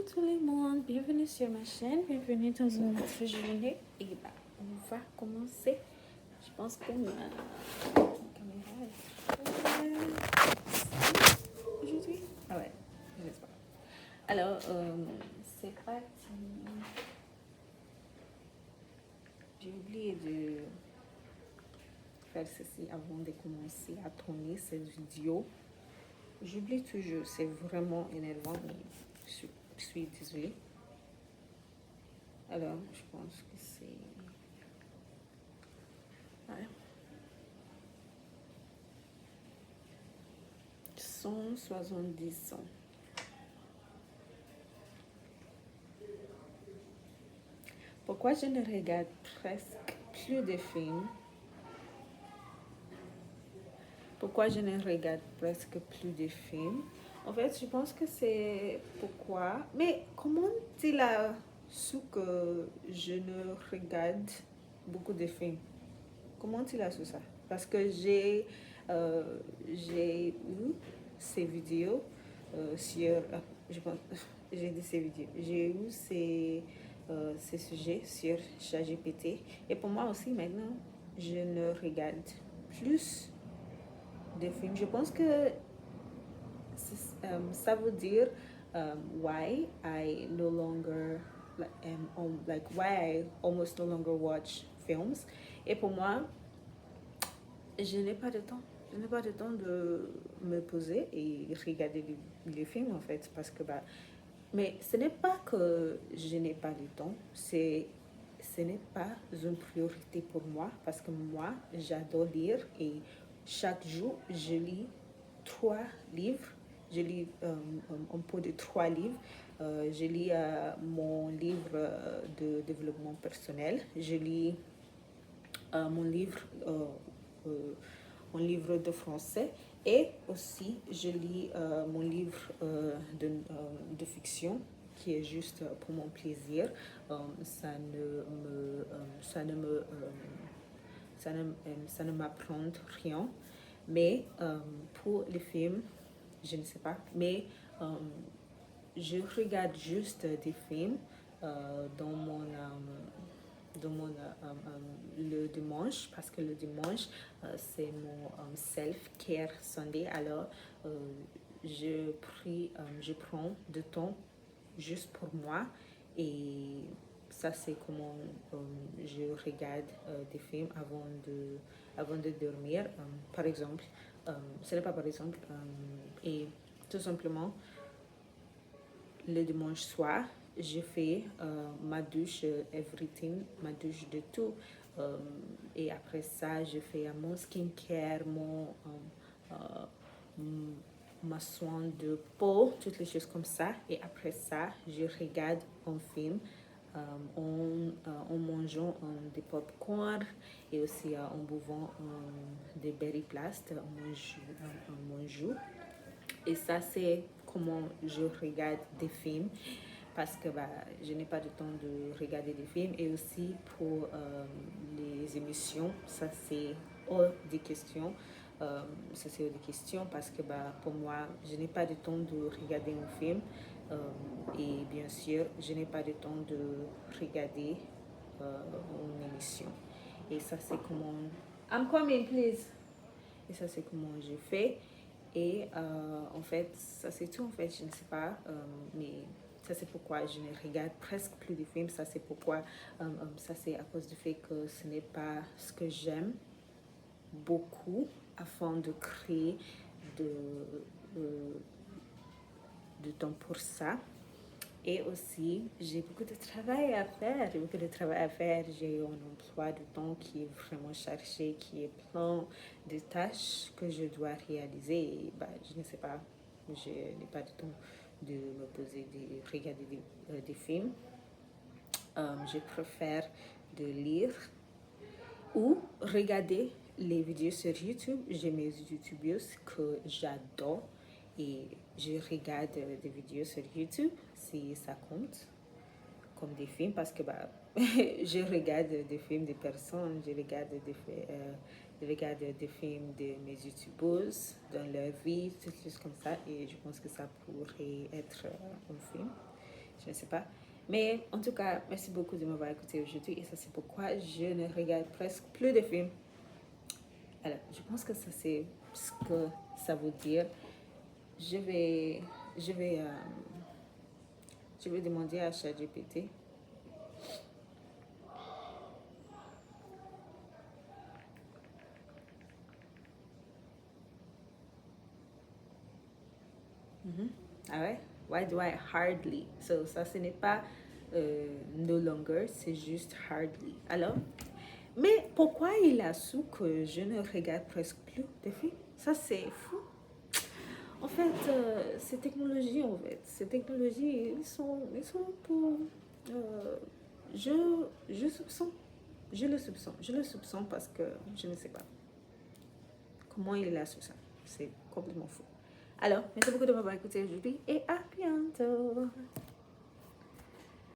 Bonjour tout le monde, bienvenue sur ma chaîne, bienvenue dans une autre journée. Et bah, on va commencer. Je pense que ma caméra est aujourd'hui. Ah ouais, j'espère. Alors, c'est parti. J'ai oublié de faire ceci avant de commencer à tourner cette vidéo. J'oublie toujours, c'est vraiment énervant, mais je suis désolée. Alors, je pense que c'est... Ouais. 170 ans. Pourquoi je ne regarde presque plus de films? Pourquoi je ne regarde presque plus de films? En fait, je pense que c'est pourquoi. Mais comment il a su que je ne regarde beaucoup de films? Comment il a su ça? Parce que j'ai eu ces vidéos sur... je pense, j'ai dit ces vidéos. J'ai eu ces sujets sur ChatGPT. Et pour moi aussi, maintenant, je ne regarde plus de films. Je pense que ça veut dire why I no longer... why I almost no longer watch films. Et pour moi, je n'ai pas de temps. Je n'ai pas de temps de me poser et regarder les films en fait parce que mais ce n'est pas que je n'ai pas de temps, ce n'est pas une priorité pour moi parce que moi j'adore lire et chaque jour je lis 3 livres. Je lis un peu de 3 livres. Je lis mon livre de développement personnel. Je lis mon livre de français et aussi je lis mon livre de fiction qui est juste pour mon plaisir. Ça ne m'apprend rien, mais pour les films, je ne sais pas, mais je regarde juste des films dans le dimanche parce que le dimanche c'est mon self-care Sunday. Alors je prends du temps juste pour moi et ça c'est comment je regarde des films avant de dormir. Par exemple, ce n'est pas par exemple, et tout simplement le dimanche soir, je fais ma douche everything, ma douche de tout. Et après ça, je fais mon skincare, ma soin de peau, toutes les choses comme ça. Et après ça, je regarde un film en mangeant des pop-corn et aussi en buvant des berry plast, mon jus. Et ça, c'est comment je regarde des films parce que je n'ai pas de temps de regarder des films. Et aussi pour les émissions, ça c'est hors des questions. Ça c'est hors des questions parce que pour moi, je n'ai pas de temps de regarder un film. Et bien sûr, je n'ai pas de temps de regarder une émission. Et ça c'est comment... I'm coming, please. Et ça c'est comment je fais. Et en fait, ça c'est tout en fait, je ne sais pas, mais ça c'est pourquoi je ne regarde presque plus de films. Ça c'est pourquoi, ça c'est à cause du fait que ce n'est pas ce que j'aime beaucoup afin de créer de temps pour ça. Et aussi, j'ai beaucoup de travail à faire. J'ai un emploi de temps qui est vraiment chargé, qui est plein de tâches que je dois réaliser. Et je ne sais pas, je n'ai pas de temps de me poser, de regarder des films. Je préfère de lire ou regarder les vidéos sur YouTube. J'ai mes YouTubeurs que j'adore et je regarde des vidéos sur YouTube si ça compte comme des films parce que je regarde des films de personnes, je regarde des films de mes YouTubeurs dans leur vie, toutes choses comme ça, et je pense que ça pourrait être un film. je ne sais pas. Mais en tout cas, merci beaucoup de m'avoir écouté aujourd'hui et ça c'est pourquoi je ne regarde presque plus de films. Alors, je pense que ça c'est ce que ça veut dire. Je vais, je vais, euh, je vais demander à ChatGPT. Ah ouais? Why do I hardly? So, ça, ce n'est pas no longer, c'est juste hardly. Alors, mais pourquoi il a su que je ne regarde presque plus de films? Ça, c'est fou. En fait, ces technologies, ils sont pour... euh, je soupçonne. Je le soupçonne parce que je ne sais pas comment il a su ça. C'est complètement fou. Alors, merci beaucoup de m'avoir écouté aujourd'hui et à bientôt.